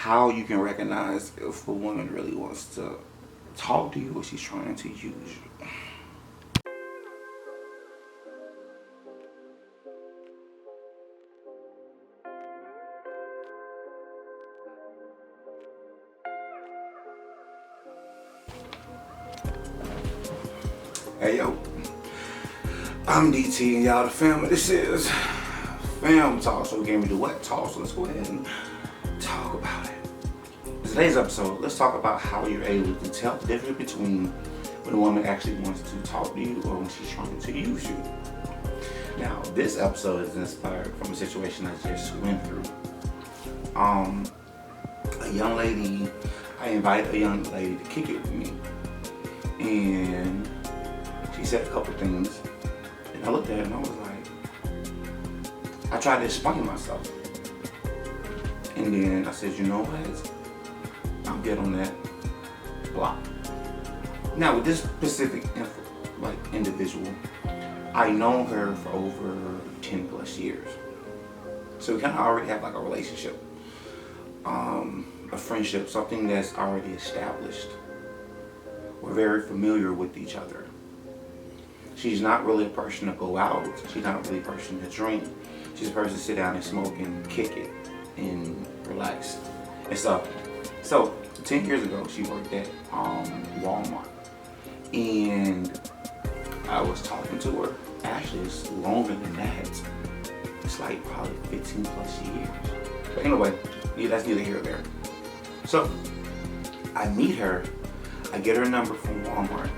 how you can recognize if a woman really wants to talk to you or she's trying to use you. Hey yo, I'm DT and y'all the family. This is Fam Talk. So we came to do what? Talk. So let's go ahead and talk about it. In today's episode, let's talk about how you're able to tell the difference between when a woman actually wants to talk to you or when she's trying to use you. Now, this episode is inspired from a situation I just went through. A young lady, I invited a young lady to kick it with me, and she said a couple things, and I looked at her and I was like, I tried to explain myself, and then I said, you know what, I'll get on that block. Now with this specific individual, I known her for over 10 plus years, so we kind of already have like a relationship, a friendship, something that's already established. We're very familiar with each other. She's not really a person to go out. She's not really a person to drink. She's a person to sit down and smoke and kick it and relax and stuff. So 10 years ago, she worked at Walmart, and I was talking to her. Actually, it's longer than that. It's like probably 15 plus years. But anyway, that's neither here or there. So I meet her. I get her number from Walmart.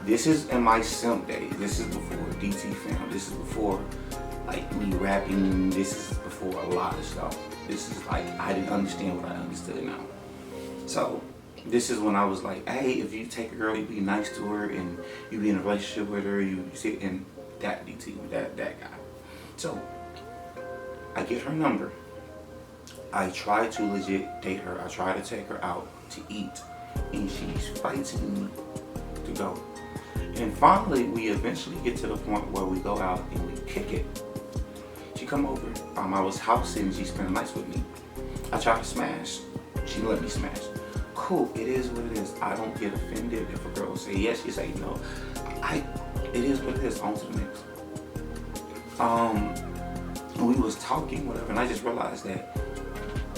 This is in my simp days. This is before DT Fam. This is before like me rapping. This is before a lot of stuff. This is like I didn't understand what I understood now. So this is when I was like, hey, if you take a girl, you be nice to her and you be in a relationship with her, you sit in that DT, that guy. So I get her number. I try to legit date her. I try to take her out to eat, and she's fighting me to go. And finally, we eventually get to the point where we go out and we kick it. She come over. I was house sitting. She spent the night with me. I tried to smash. She let me smash. Cool. It is what it is. I don't get offended if a girl say yes. She say no. It is what it is. On to the next. We was talking, whatever, and I just realized that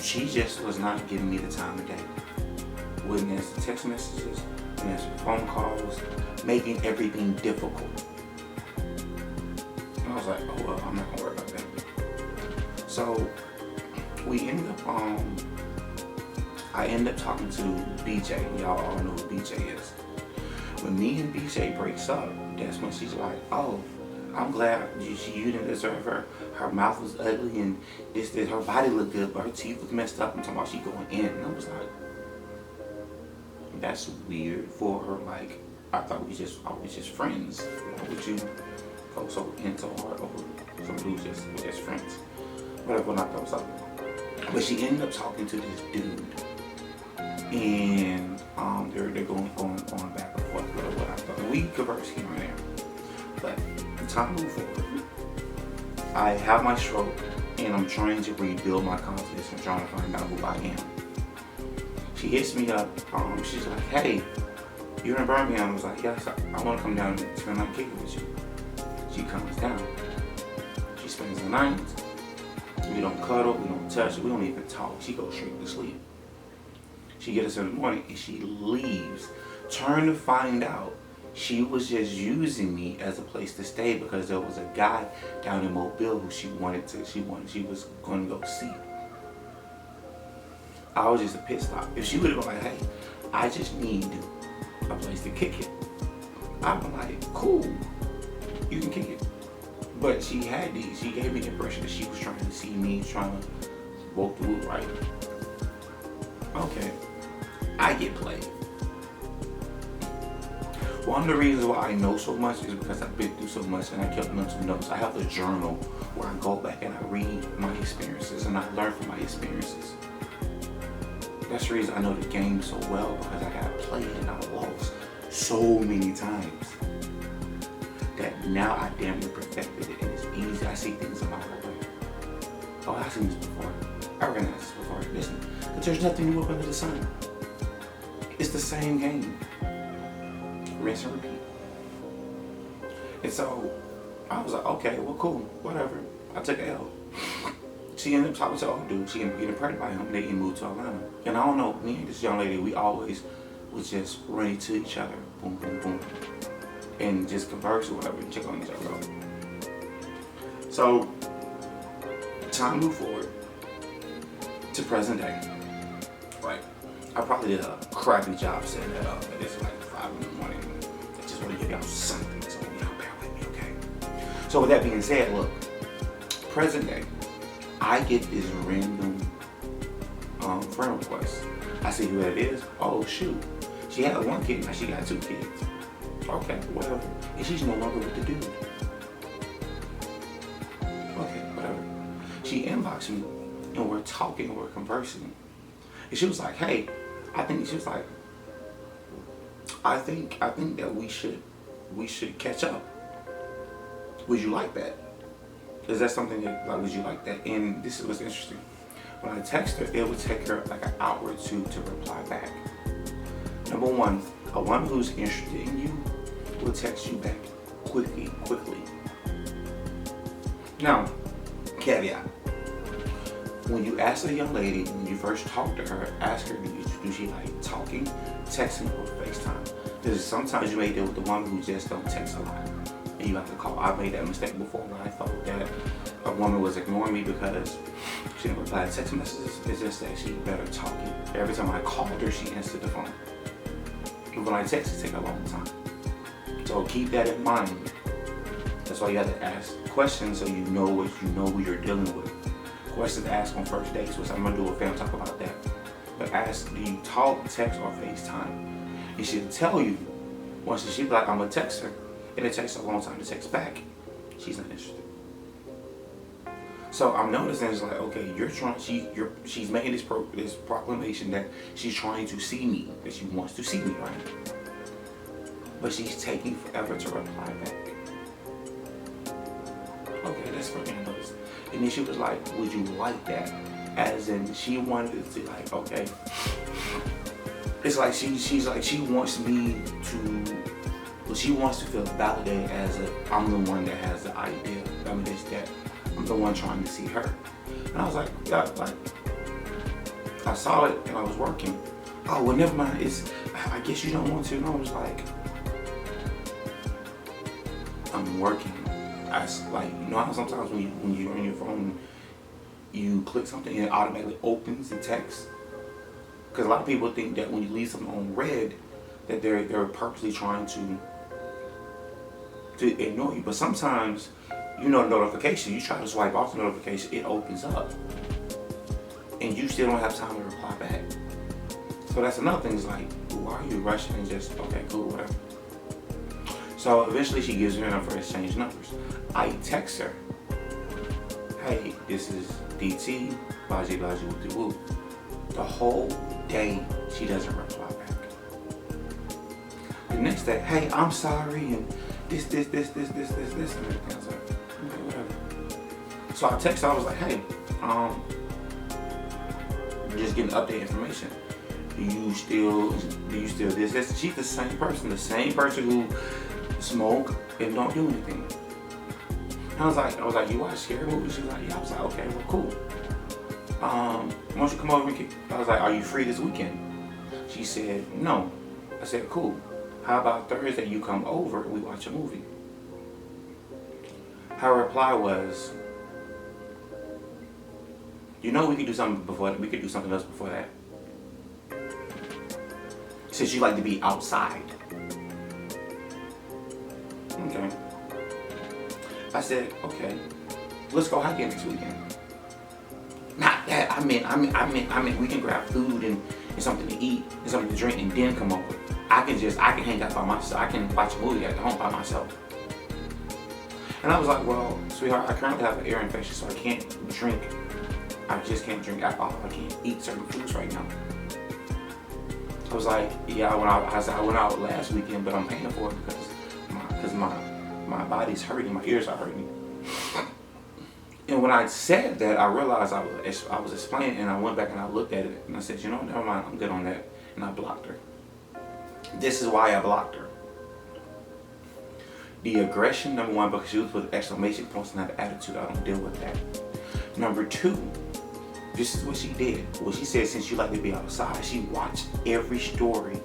she just was not giving me the time of day. Wouldn't answer text messages, wouldn't answer phone calls, making everything difficult. And I was like, oh well, I'm not gonna worry about that. So we ended up I ended up talking to BJ. Y'all all know who BJ is. When me and BJ breaks up, that's when she's like, oh, I'm glad you didn't deserve her. Her mouth was ugly and her body looked good, but her teeth was messed up. I'm talking about she going in. And I was like, that's weird for her. Like, I thought we was just friends. Why would you go so into hard over somebody who's just friends? Whatever, not those up. But she ended up talking to this dude, and they're going back and forth, whatever. We converse here and there, but the time moved forward. I have my stroke, and I'm trying to rebuild my confidence and trying to find out who I am. She hits me up. She's like, hey, you're in Birmingham. I was like, yes, I want to come down and spend the night kicking with you. She comes down. She spends the night. We don't cuddle, we don't touch, we don't even talk. She goes straight to sleep. She gets us in the morning and she leaves. Turn to find out, she was just using me as a place to stay because there was a guy down in Mobile who she was going to go see. I was just a pit stop. If she would have been like, hey, I just need a place to kick it, I'd be like, cool, you can kick it. But she gave me the impression that she was trying to see me, trying to woke the wood right. Okay, I get played. One of the reasons why I know so much is because I've been through so much and I kept mental notes. I have a journal where I go back and I read my experiences and I learn from my experiences. That's the reason I know the game so well, because I got played and I lost so many times that now I damn near perfected it and it's easy. I see things a mile away. Oh, I've seen this before. I recognized this before. Listen, but there's nothing new up under the sun. It's the same game. Rinse and repeat. And so I was like, okay, well, cool, whatever. I took an L. She ended up talking to old dude. She ended up getting pregnant by him. They moved to Atlanta. And I don't know, me and this young lady, we always was just running to each other. Boom, boom, boom. And just converse or whatever and check on each other. So, time moved forward to present day. Right. I probably did a crappy job setting that up. But it's like 5 in the morning. I just want to give y'all something. So y'all bear with me, okay? So with that being said, look, present day, I get this random friend request. I see who that is. Oh shoot, she had 1 kid, now she got 2 kids. Okay, whatever. And she's no longer with the dude. Okay, whatever. She inboxed me, and we're talking, we're conversing, and she was like, "Hey, I think that we should catch up. Would you like that? Is that something that, like, would you like that?" And this is what's interesting. When I text her, it would take her like an hour or two to reply back. Number one, a woman who's interested in you will text you back quickly. Now, caveat. When you ask a young lady, when you first talk to her, ask her, do she like talking, texting, or FaceTime? Because sometimes you may deal with the woman who just don't text a lot, and you have to call. I made that mistake before when I thought that a woman was ignoring me because she didn't reply to text messages. It's just that she better talking. Every time I called her, she answered the phone. And when I text, it takes a long time. So keep that in mind. That's why you have to ask questions so you know who you're dealing with. Questions to ask on first dates, which I'm gonna do a film talk about that. But ask, do you talk, text, or FaceTime? And she'll tell you. Once she'll be like, I'm gonna text her, and it takes a long time to text back. She's not interested. So I'm noticing it's like, okay, she's making this proclamation that she's trying to see me, that she wants to see me, right? But she's taking forever to reply back. Okay, that's freaking notice. And then she was like, would you like that? As in, she wanted to, like, okay. It's like she's like, she wants me to, well, she wants to feel validated as I'm the one that has the idea. I mean, it's that I'm the one trying to see her. And I was like, yeah, like, I saw it and I was working. Oh, well, never mind. I guess you don't want to. And I was like, I'm working. Like, you know how sometimes when you're on your phone, you click something and it automatically opens the text? Because a lot of people think that when you leave something on red, that they're purposely trying to ignore you. But sometimes, you know, notification, you try to swipe off the notification, it opens up. And you still don't have time to reply back. So that's another thing, is like, why are you rushing and just, okay, cool, whatever. So eventually she gives me her number, exchange numbers. I text her, hey, this is DT, Baji with the woo. The whole day she doesn't reply back. The next day, hey, I'm sorry, and this, and everything. I was like, okay, whatever. So I text her, I was like, hey, just getting update information. Do you still this? She's the same person who smoke and don't do anything. And I was like, you watch scary movies? She was like, yeah. I was like, okay, well, cool. Why don't you come over and kick? I was like, are you free this weekend? She said, no. I said, cool. How about Thursday you come over and we watch a movie? Her reply was, you know, we could do something before that. We could do something else before that. She said she liked to be outside. Okay. I said, okay, let's go hiking next weekend. Not that, I meant we can grab food and something to eat and something to drink and then come over. I can hang out by myself. I can watch a movie at home by myself. And I was like, well, sweetheart, I currently have an ear infection, so I can't drink. I just can't drink alcohol. I can't eat certain foods right now. I was like, yeah, I went out last weekend, but I'm paying for it because my body's hurting, my ears are hurting. And when I said that, I realized I was explaining, and I went back and I looked at it, and I said, you know, never mind, I'm good on that. And I blocked her. This is why I blocked her. The aggression, number one, because she was with exclamation points and had attitude. I don't deal with that. Number two, this is what she did. What she said, since you like to be outside, she watched every story.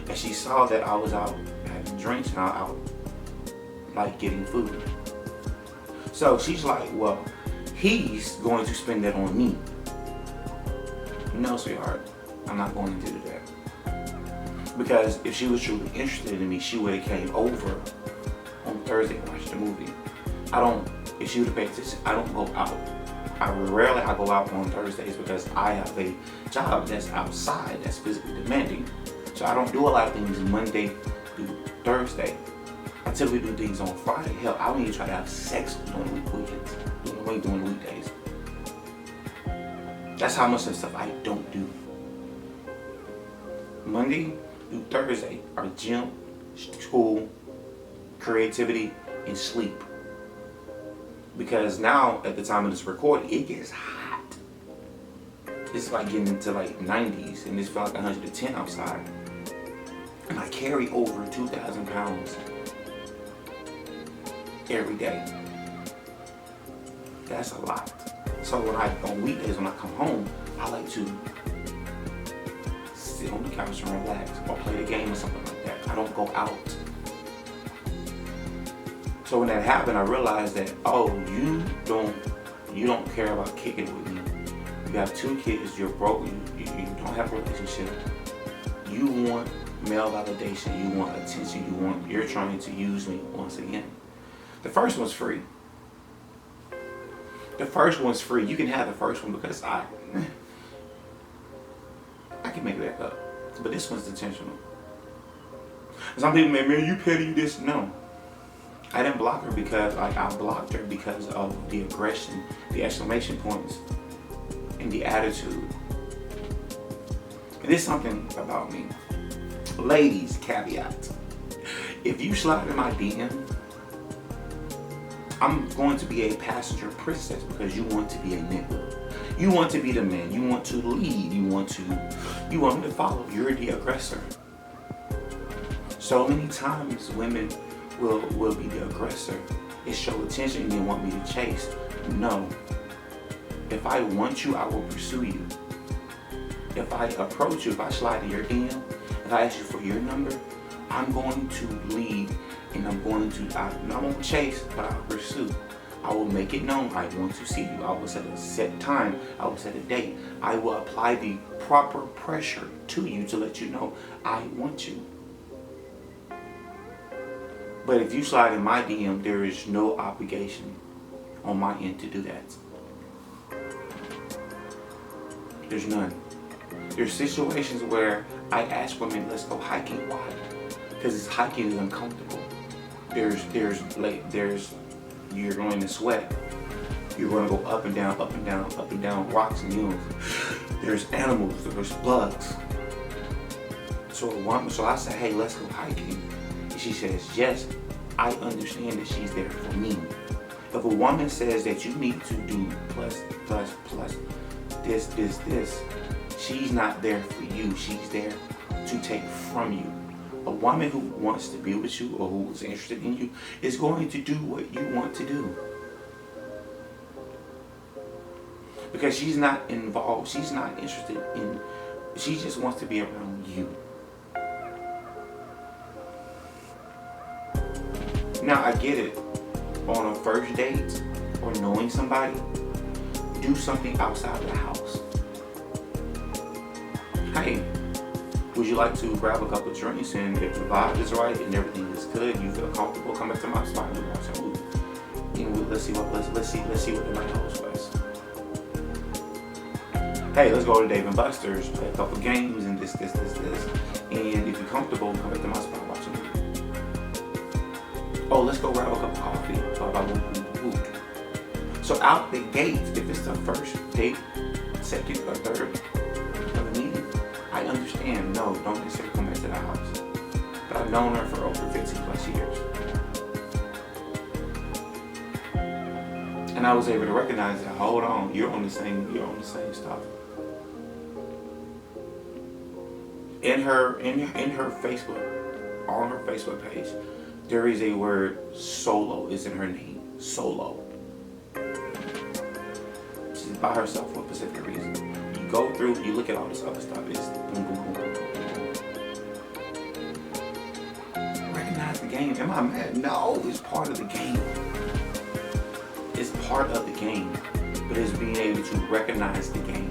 And she saw that I was out having drinks and out like getting food. So she's like, well, he's going to spend that on me. No, sweetheart, I'm not going to do that. Because if she was truly interested in me, she would have came over on Thursday and watched the movie. If she would have paid attention, I don't go out. I go out on Thursdays because I have a job that's outside, that's physically demanding. So I don't do a lot of things Monday through Thursday. I typically do things on Friday. Hell, I don't even try to have sex during the weekends, during the weekdays. That's how much of stuff I don't do. Monday through Thursday are gym, school, creativity, and sleep. Because now, at the time of this recording, it gets hot. It's like getting into like 90s, and it's felt like 110 outside. And I carry over 2,000 pounds every day. That's a lot. So on weekdays when I come home, I like to sit on the couch and relax, or play the game or something like that. I don't go out. So when that happened, I realized that, oh, you don't care about kicking with me. You have 2 kids, you're broke, you don't have a relationship. You want male validation, you want attention, you're trying to use me once again. The first one's free. You can have the first one because I can make that up. But this one's intentional. Some people may, man, you petty, you this. No. I didn't block her because, I blocked her because of the aggression, the exclamation points, and the attitude. And there's something about me. Ladies, caveat. If you slide in my DM, I'm going to be a passenger princess because you want to be a nigga. You want to be the man. You want to lead. You want me to follow. You're the aggressor. So many times women will be the aggressor. It show attention and they want me to chase. No. If I want you, I will pursue you. If I approach you, if I slide in your DM, if I ask you for your number, I'm going to lead and I won't chase, but I'll pursue. I will make it known I want to see you. I will set a set time. I will set a date. I will apply the proper pressure to you to let you know I want you. But if you slide in my DM, there is no obligation on my end to do that. There's none. There's situations where I ask women, let's go hiking. Why? Because hiking is uncomfortable. You're going to sweat. You're going to go up and down, up and down, up and down rocks and hills. There's animals, there's bugs. So I say, hey, let's go hiking. And she says, yes, I understand that she's there for me. If a woman says that you need to do plus, this, she's not there for you. She's there to take from you. A woman who wants to be with you or who is interested in you is going to do what you want to do. Because she's not involved, she's not interested in, she just wants to be around you. Now I get it, on a first date or knowing somebody, do something outside of the house. Hey, would you like to grab a couple of drinks, and if the vibe is right and everything is good, you feel comfortable, come back to my spot and we watch a movie. And let's see what the night holds for us. Hey, let's go to Dave and Buster's, play a couple games and this. And if you're comfortable, come back to my spot and watch a movie. Oh, let's go grab a cup of coffee, talk about food. So out the gate, if it's the first date, second or third of the meeting, I understand, no, don't necessarily come back to the house. But I've known her for over 15 plus years. And And I was able to recognize that, hold on, you're on the same stuff. In her Facebook, on her Facebook page, there is a word solo is in her name. Solo. She's by herself for a specific reason. You go through, you look at all this other stuff, it's boom, boom, boom, boom, boom, boom. Recognize the game. Am I mad? No, it's part of the game. It's part of the game. But it's being able to recognize the game.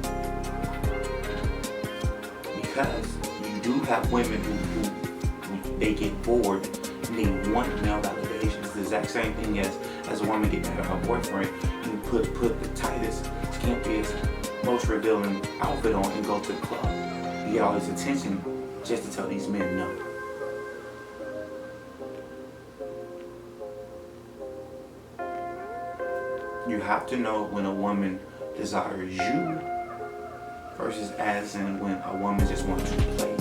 Because you do have women who they get bored and they want male validation. It's the exact same thing as a woman getting at her boyfriend. You put the tightest, scampiest, most revealing outfit on and go to the club. You get all this attention just to tell these men no. You have to know when a woman desires you versus as in when a woman just wants to play you.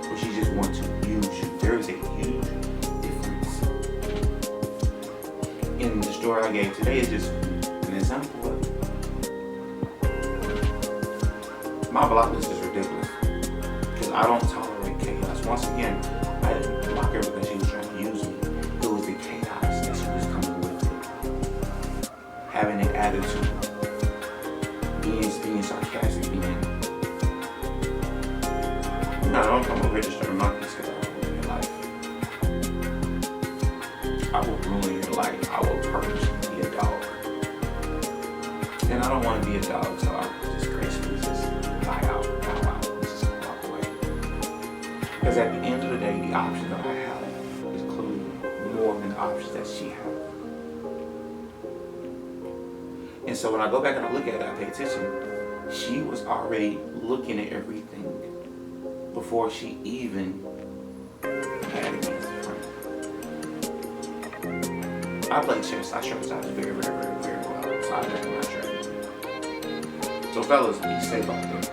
Or she just wants to use you. There is a huge difference. In the story I gave today is just an example of it. My block list is ridiculous. Because I don't tolerate chaos. Once again, I didn't block her because she was trying to use me. It was the chaos that she was coming with it. Having an attitude. Being sarcastic, no, don't come over here to start my peace because I will ruin your life. I will ruin your life. I will purposely be a dog. And I don't want to be a dog, so I just gracefully just bow out, and just walk away. Because at the end of the day, the options that I have is clearly more than the options that she has. And so when I go back and I look at it, I pay attention. She was already looking at everything before she even had against the friend. I play chess. I strategize very, very, very, very well. So I recognize strategy. So fellas, be safe out there.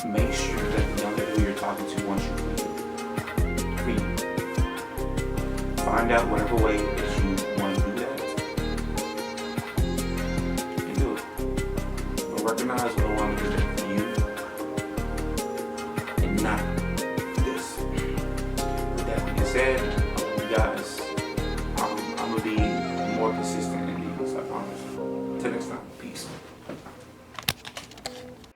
Make sure that the young lady who you're talking to wants you for you. Find out whatever way that you want to do that. Recognize when a woman is there for you and not